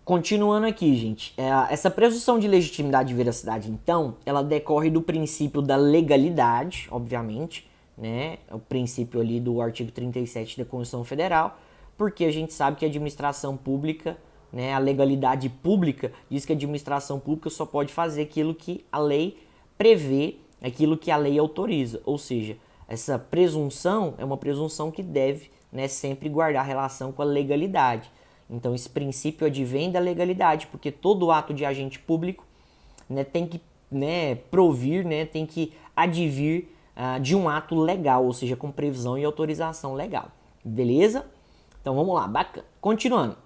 Continuando aqui, gente, essa presunção de legitimidade e veracidade, então, ela decorre do princípio da legalidade, obviamente, né? O princípio ali do artigo 37 da Constituição Federal, porque a gente sabe que a administração pública, né, a legalidade pública diz que a administração pública só pode fazer aquilo que a lei prevê, aquilo que a lei autoriza, ou seja, essa presunção é uma presunção que deve, né, sempre guardar relação com a legalidade. Então esse princípio advém da legalidade, porque todo ato de agente público, né, tem que, né, provir, né, tem que advir de um ato legal, ou seja, com previsão e autorização legal. Beleza? Então vamos lá, bacana. Continuando.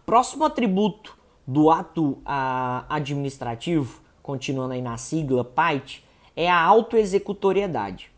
Próximo atributo do ato administrativo, continuando aí na sigla PAIT, é a autoexecutoriedade,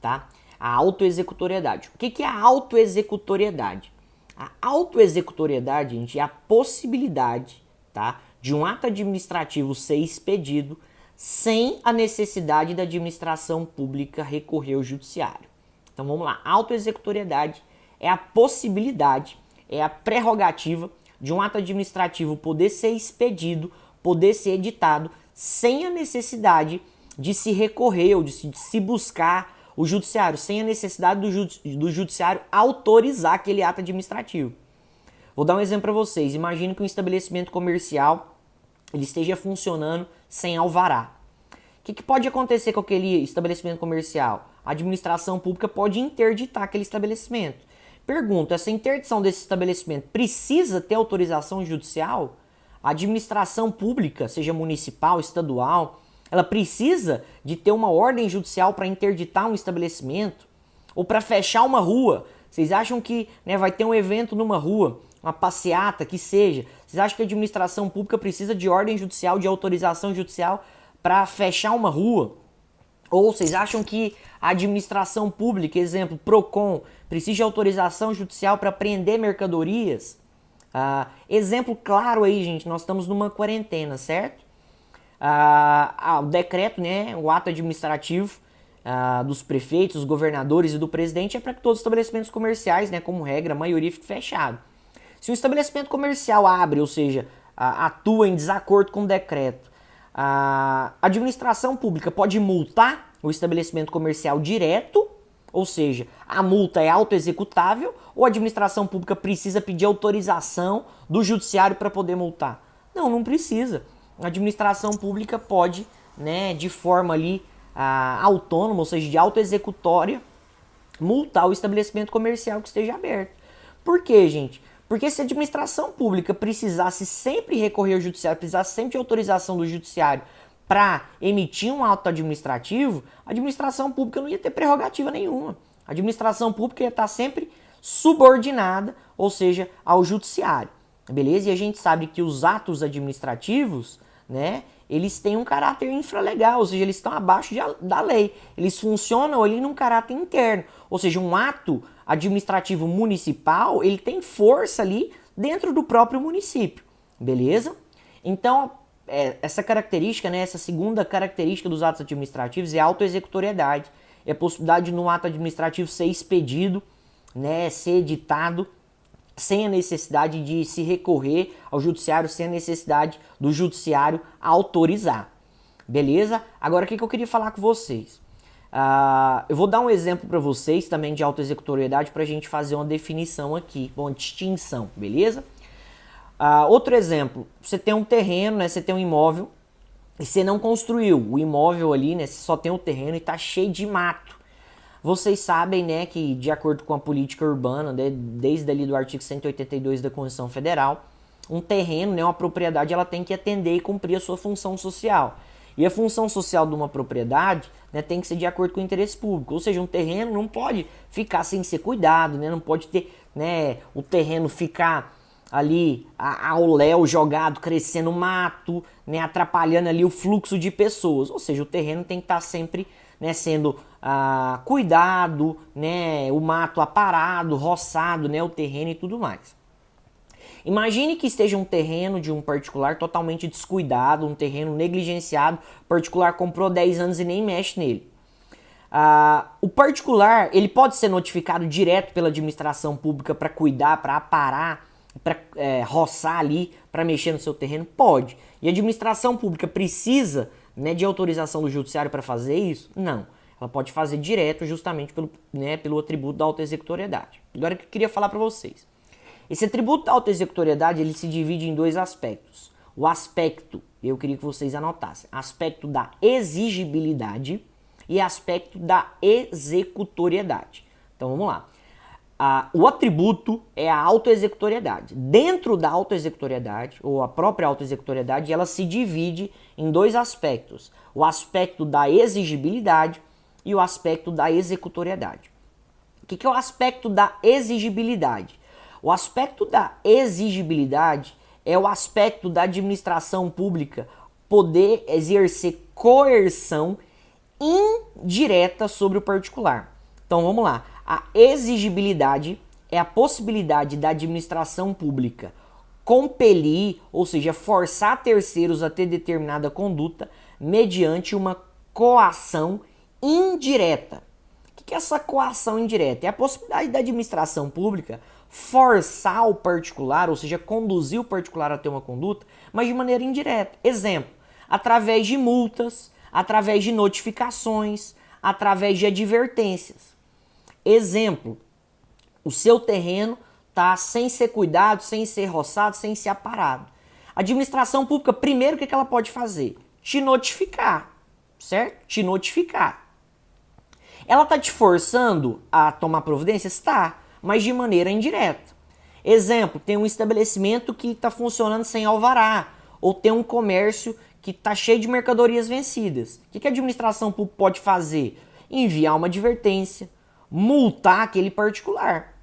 tá? A autoexecutoriedade. O que é a autoexecutoriedade? A autoexecutoriedade, gente, é a possibilidade, tá, de um ato administrativo ser expedido sem a necessidade da administração pública recorrer ao judiciário. Então vamos lá, a autoexecutoriedade é a possibilidade, é a prerrogativa de um ato administrativo poder ser expedido, poder ser editado, sem a necessidade de se recorrer ou de se buscar o judiciário, sem a necessidade do judiciário autorizar aquele ato administrativo. Vou dar um exemplo para vocês. Imagine que um estabelecimento comercial ele esteja funcionando sem alvará. O que pode acontecer com aquele estabelecimento comercial? A administração pública pode interditar aquele estabelecimento. Pergunto, essa interdição desse estabelecimento precisa ter autorização judicial? A administração pública, seja municipal, estadual, ela precisa de ter uma ordem judicial para interditar um estabelecimento ou para fechar uma rua. Vocês acham que, né, vai ter um evento numa rua, uma passeata, que seja? Vocês acham que a administração pública precisa de ordem judicial, de autorização judicial para fechar uma rua? Ou vocês acham que a administração pública, exemplo, PROCON, precisa de autorização judicial para apreender mercadorias? Exemplo claro aí, gente, nós estamos numa quarentena, certo? O decreto, né, o ato administrativo dos prefeitos, dos governadores e do presidente é para que todos os estabelecimentos comerciais, né, como regra, a maioria fique fechado. Se um estabelecimento comercial abre, ou seja, atua em desacordo com o decreto, a administração pública pode multar o estabelecimento comercial direto, ou seja, a multa é autoexecutável, ou a administração pública precisa pedir autorização do judiciário para poder multar? Não, não precisa. A administração pública pode, né, de forma ali autônoma, ou seja, de autoexecutória, multar o estabelecimento comercial que esteja aberto. Por quê, gente? Porque se a administração pública precisasse sempre recorrer ao judiciário, precisasse sempre de autorização do judiciário para emitir um ato administrativo, a administração pública não ia ter prerrogativa nenhuma. A administração pública ia estar sempre subordinada, ou seja, ao judiciário. Beleza? E a gente sabe que os atos administrativos, né, eles têm um caráter infralegal, ou seja, eles estão abaixo da lei. Eles funcionam ali num caráter interno. Ou seja, um ato administrativo municipal, ele tem força ali dentro do próprio município. Beleza? Então, essa característica, né, essa segunda característica dos atos administrativos é a autoexecutoriedade. É a possibilidade de um ato administrativo ser expedido, né, ser editado, sem a necessidade de se recorrer ao judiciário, sem a necessidade do judiciário autorizar. Beleza? Agora, o que eu queria falar com vocês? Eu vou dar um exemplo para vocês também de autoexecutoriedade para a gente fazer uma definição aqui, uma distinção, beleza? Outro exemplo, você tem um terreno, né, você tem um imóvel e você não construiu o imóvel ali, né, você só tem o terreno e está cheio de mato. Vocês sabem, né, que de acordo com a política urbana, né, desde ali do artigo 182 da Constituição Federal, um terreno, né, uma propriedade, ela tem que atender e cumprir a sua função social. E a função social de uma propriedade, né, tem que ser de acordo com o interesse público. Ou seja, um terreno não pode ficar sem ser cuidado, né, não pode ter, né, o terreno ficar ali ao léu jogado, crescendo mato, né, atrapalhando ali o fluxo de pessoas. Ou seja, o terreno tem que estar sempre, né, sendo cuidado, né, o mato aparado, roçado, né, o terreno e tudo mais. Imagine que esteja um terreno de um particular totalmente descuidado, um terreno negligenciado, o particular comprou 10 anos e nem mexe nele. O particular, ele pode ser notificado direto pela administração pública para cuidar, para aparar para roçar ali, para mexer no seu terreno? Pode. E a administração pública precisa, né, de autorização do judiciário para fazer isso? Não. Ela pode fazer direto justamente pelo atributo da autoexecutoriedade. Agora o que eu queria falar para vocês. Esse atributo da autoexecutoriedade, ele se divide em dois aspectos. O aspecto, eu queria que vocês anotassem, aspecto da exigibilidade e aspecto da executoriedade. Então vamos lá. O atributo é a autoexecutoriedade. Dentro da autoexecutoriedade, ou a própria autoexecutoriedade, ela se divide em dois aspectos. O aspecto da exigibilidade e o aspecto da executoriedade. O que é o aspecto da exigibilidade? O aspecto da exigibilidade é o aspecto da administração pública poder exercer coerção indireta sobre o particular. Então vamos lá. A exigibilidade é a possibilidade da administração pública compelir, ou seja, forçar terceiros a ter determinada conduta mediante uma coação indireta. O que é essa coação indireta? É a possibilidade da administração pública forçar o particular, ou seja, conduzir o particular a ter uma conduta, mas de maneira indireta. Exemplo, através de multas, através de notificações, através de advertências. Exemplo, o seu terreno está sem ser cuidado, sem ser roçado, sem ser aparado. A administração pública, primeiro, o que ela pode fazer? Te notificar, certo? Te notificar. Ela está te forçando a tomar providências? Está, mas de maneira indireta. Exemplo, tem um estabelecimento que está funcionando sem alvará, ou tem um comércio que está cheio de mercadorias vencidas. O que a administração pública pode fazer? Enviar uma advertência, multar aquele particular.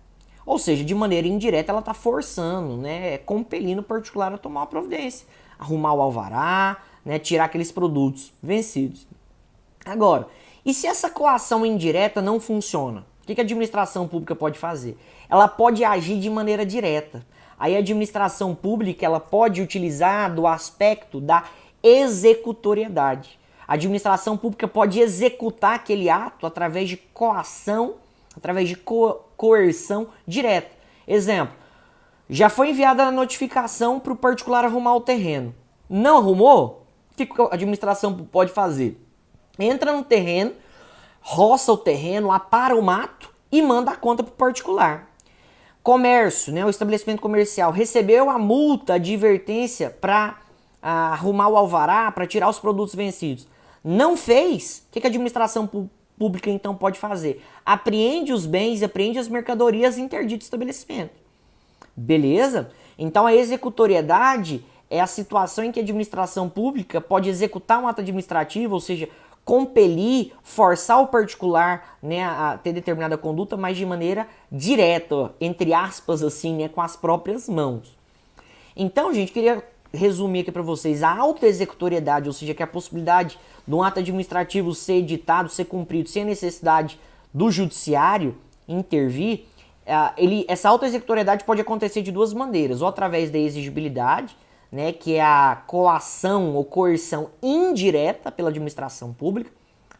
Ou seja, de maneira indireta ela está forçando, né, compelindo o particular a tomar uma providência, arrumar o alvará, né, tirar aqueles produtos vencidos. Agora, e se essa coação indireta não funciona? O que a administração pública pode fazer? Ela pode agir de maneira direta. Aí a administração pública ela pode utilizar do aspecto da executoriedade. A administração pública pode executar aquele ato através de coação, através de coerção direta. Exemplo, já foi enviada a notificação para o particular arrumar o terreno. Não arrumou? O que a administração pode fazer? Entra no terreno, roça o terreno, apara o mato e manda a conta para o particular. Comércio, né, o estabelecimento comercial, recebeu a multa, a advertência para arrumar o alvará, para tirar os produtos vencidos. Não fez? O que a administração pública então pode fazer? Apreende os bens, apreende as mercadorias e interdita o estabelecimento. Beleza? Então a executoriedade é a situação em que a administração pública pode executar um ato administrativo, ou seja, compelir, forçar o particular, né, a ter determinada conduta, mas de maneira direta, entre aspas, assim, né, com as próprias mãos. Então, gente, queria resumir aqui para vocês a autoexecutoriedade, ou seja, que é a possibilidade de um ato administrativo ser editado, ser cumprido sem a necessidade do judiciário intervir. Essa autoexecutoriedade pode acontecer de duas maneiras, ou através da exigibilidade, né, que é a coação ou coerção indireta pela administração pública,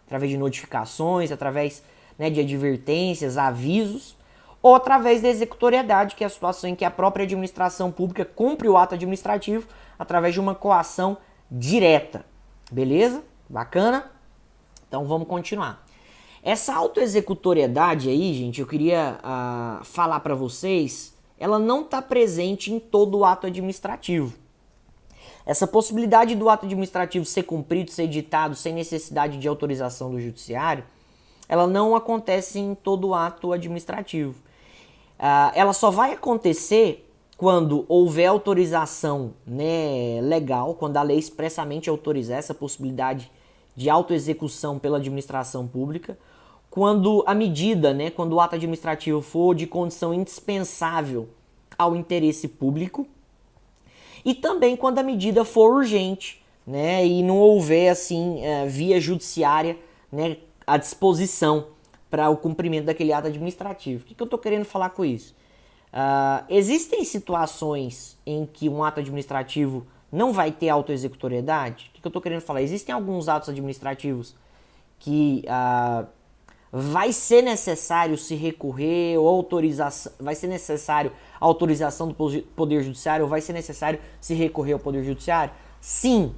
através de notificações, através, né, de advertências, avisos, ou através da executoriedade, que é a situação em que a própria administração pública cumpre o ato administrativo através de uma coação direta. Beleza? Bacana? Então vamos continuar. Essa autoexecutoriedade aí, gente, eu queria falar para vocês, ela não está presente em todo o ato administrativo. Essa possibilidade do ato administrativo ser cumprido, ser editado sem necessidade de autorização do judiciário, ela não acontece em todo o ato administrativo. Ela só vai acontecer quando houver autorização, né, legal, quando a lei expressamente autorizar essa possibilidade de autoexecução pela administração pública, quando a medida, né, quando o ato administrativo for de condição indispensável ao interesse público, e também quando a medida for urgente, né, e não houver assim via judiciária, né, à disposição para o cumprimento daquele ato administrativo. O que eu estou querendo falar com isso? Existem situações em que um ato administrativo não vai ter autoexecutoriedade? O que eu estou querendo falar? Existem alguns atos administrativos que vai ser necessário se recorrer ou autorização, vai ser necessário a autorização do Poder Judiciário ou vai ser necessário se recorrer ao Poder Judiciário? Sim.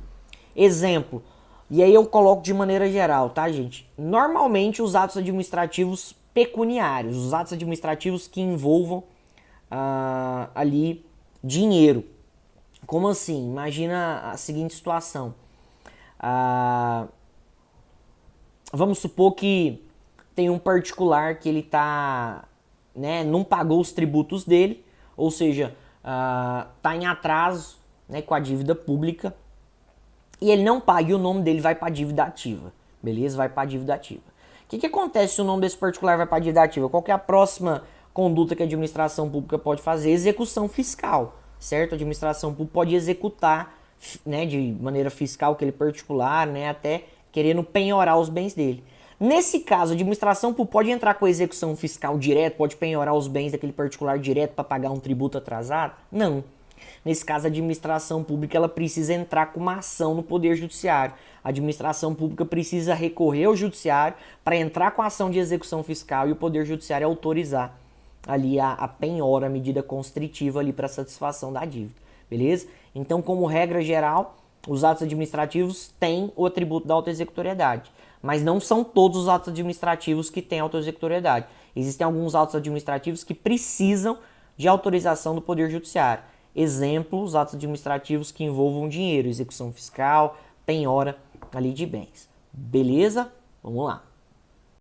Exemplo, e aí eu coloco de maneira geral, tá, gente? Normalmente os atos administrativos pecuniários, os atos administrativos que envolvam ali dinheiro. Como assim? Imagina a seguinte situação. Vamos supor que tem um particular que ele tá, né, não pagou os tributos dele, ou seja, tá em atraso, né, com a dívida pública, e ele não paga e o nome dele vai para a dívida ativa, beleza? Vai para a dívida ativa. O que acontece se o nome desse particular vai para a dívida ativa? Qual que é a próxima conduta que a administração pública pode fazer? Execução fiscal, certo? A administração pública pode executar, né, de maneira fiscal aquele particular, né, até querendo penhorar os bens dele. Nesse caso, a administração pública pode entrar com a execução fiscal direto, pode penhorar os bens daquele particular direto para pagar um tributo atrasado? Não. Nesse caso, a administração pública ela precisa entrar com uma ação no Poder Judiciário. A administração pública precisa recorrer ao Judiciário para entrar com a ação de execução fiscal e o Poder Judiciário autorizar ali a penhora, a medida constritiva ali para satisfação da dívida, beleza? Então, como regra geral, os atos administrativos têm o atributo da autoexecutoriedade, mas não são todos os atos administrativos que têm autoexecutoriedade. Existem alguns atos administrativos que precisam de autorização do Poder Judiciário. Exemplo, os atos administrativos que envolvam dinheiro, execução fiscal, penhora ali de bens. Beleza? Vamos lá.